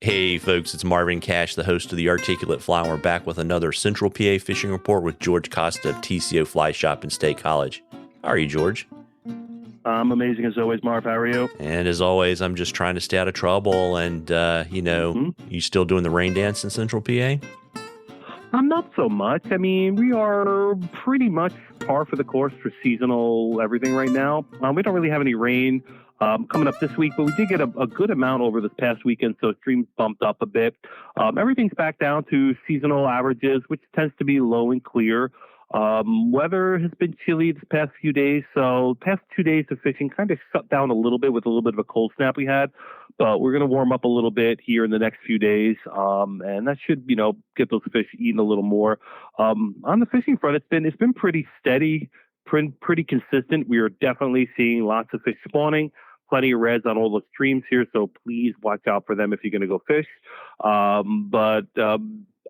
Hey folks, it's Marvin Cash, the host of the Articulate Fly, and we're back with another Central PA fishing report with George Costa of TCO Fly Shop in State College. How are you, George? I'm amazing as always, Marv. How are you? And as always, I'm just trying to stay out of trouble. And, you still doing the rain dance in Central PA? Not so much. I mean, we are pretty much par for the course for seasonal everything right now. We don't really have any rain coming up this week, but we did get a good amount over this past weekend, so streams bumped up a bit. Everything's back down to seasonal averages, which tends to be low and clear. Weather has been chilly this past few days, so past 2 days of fishing kind of shut down a little bit with a little bit of a cold snap we had, but we're going to warm up a little bit here in the next few days, and that should, get those fish eating a little more. On the fishing front, it's been pretty steady, pretty consistent. We are definitely seeing lots of fish spawning, plenty of reds on all the streams here, so please watch out for them if you're going to go fish.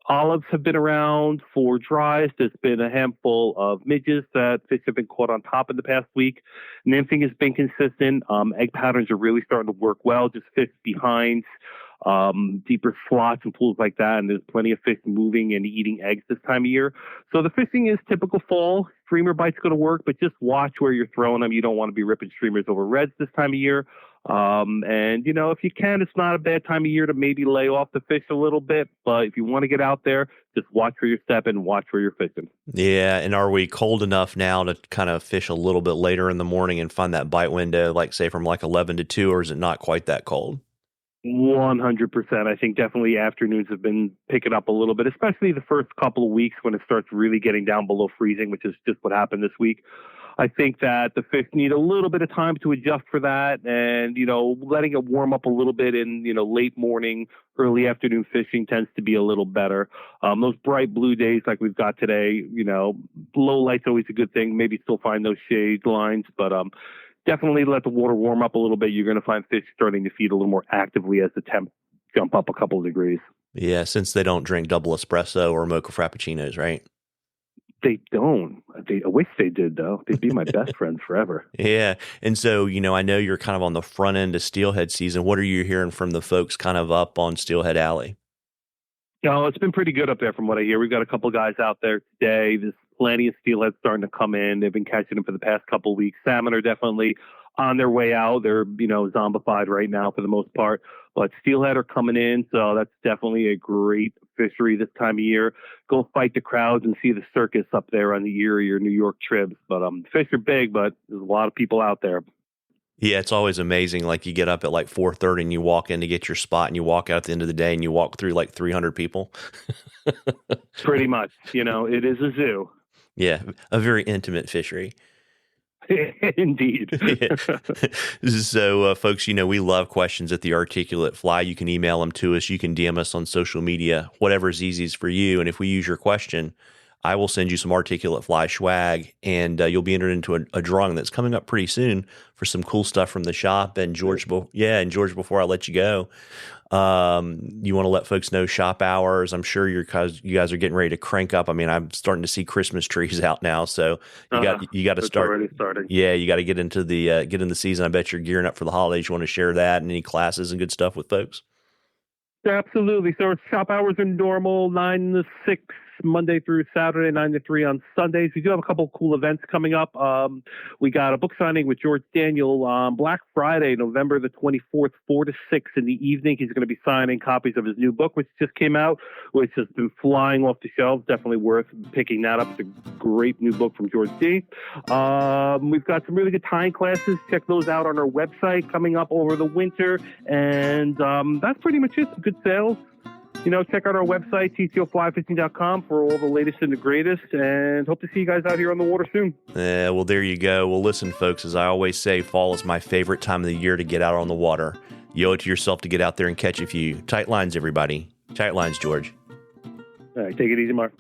Olives have been around for dries. There's been a handful of midges that fish have been caught on top in the past week. Nymphing has been consistent. Egg patterns are really starting to work well. Just fish behind deeper slots and pools like that. And there's plenty of fish moving and eating eggs this time of year. So the fishing is typical fall. Streamer bite's going to work, but just watch where you're throwing them. You don't want to be ripping streamers over reds this time of year. If you can, it's not a bad time of year to maybe lay off the fish a little bit. But if you want to get out there, just watch where you're stepping, watch where you're fishing. Yeah, and are we cold enough now to kind of fish a little bit later in the morning and find that bite window, like say from like 11 to 2, or is it not quite that cold? 100%. I think definitely afternoons have been picking up a little bit, especially the first couple of weeks when it starts really getting down below freezing, which is just what happened this week. I think that the fish need a little bit of time to adjust for that, and, letting it warm up a little bit in, late morning, early afternoon fishing tends to be a little better. Those bright blue days like we've got today, low light's always a good thing. Maybe still find those shade lines, but definitely let the water warm up a little bit. You're going to find fish starting to feed a little more actively as the temp jump up a couple of degrees. Yeah, since they don't drink double espresso or mocha frappuccinos, right? They don't. I wish they did, though. They'd be my best friends forever. Yeah. And so, I know you're kind of on the front end of steelhead season. What are you hearing from the folks kind of up on Steelhead Alley? It's been pretty good up there from what I hear. We've got a couple guys out there today. There's plenty of steelhead starting to come in. They've been catching them for the past couple of weeks. Salmon are definitely on their way out. They're, zombified right now for the most part. But steelhead are coming in, so that's definitely a great fishery this time of year. Go fight the crowds and see the circus up there on the Erie or New York trips. But fish are big, but there's a lot of people out there. Yeah, it's always amazing. Like you get up at like 4:30 and you walk in to get your spot, and you walk out at the end of the day and you walk through like 300 people. Pretty much, it is a zoo. Yeah, a very intimate fishery. Indeed. So, folks, we love questions at the Articulate Fly. You can email them to us. You can DM us on social media, whatever's easiest for you. And if we use your question, I will send you some Articulate Fly swag, and you'll be entered into a drawing that's coming up pretty soon for some cool stuff from the shop. And George, before I let you go, you want to let folks know shop hours. I'm sure you guys are getting ready to crank up. I mean, I'm starting to see Christmas trees out now, so you got to start. Already starting. Yeah, you got to get into the season. I bet you're gearing up for the holidays. You want to share that and any classes and good stuff with folks? Absolutely. So our shop hours are normal, 9 to 6. Monday through Saturday, 9 to 3 on Sundays. We do have a couple of cool events coming up. We got a book signing with George Daniel on Black Friday, November the 24th, 4 to 6 in the evening. He's going to be signing copies of his new book, which just came out, which has been flying off the shelves. Definitely worth picking that up. It's a great new book from George D. We've got some really good tying classes. Check those out on our website coming up over the winter. And that's pretty much it. Some good sales. Check out our website, tcoflyfishing.com, for all the latest and the greatest, and hope to see you guys out here on the water soon. Well, there you go. Well, listen, folks, as I always say, fall is my favorite time of the year to get out on the water. You owe it to yourself to get out there and catch a few. Tight lines, everybody. Tight lines, George. All right, take it easy, Mark.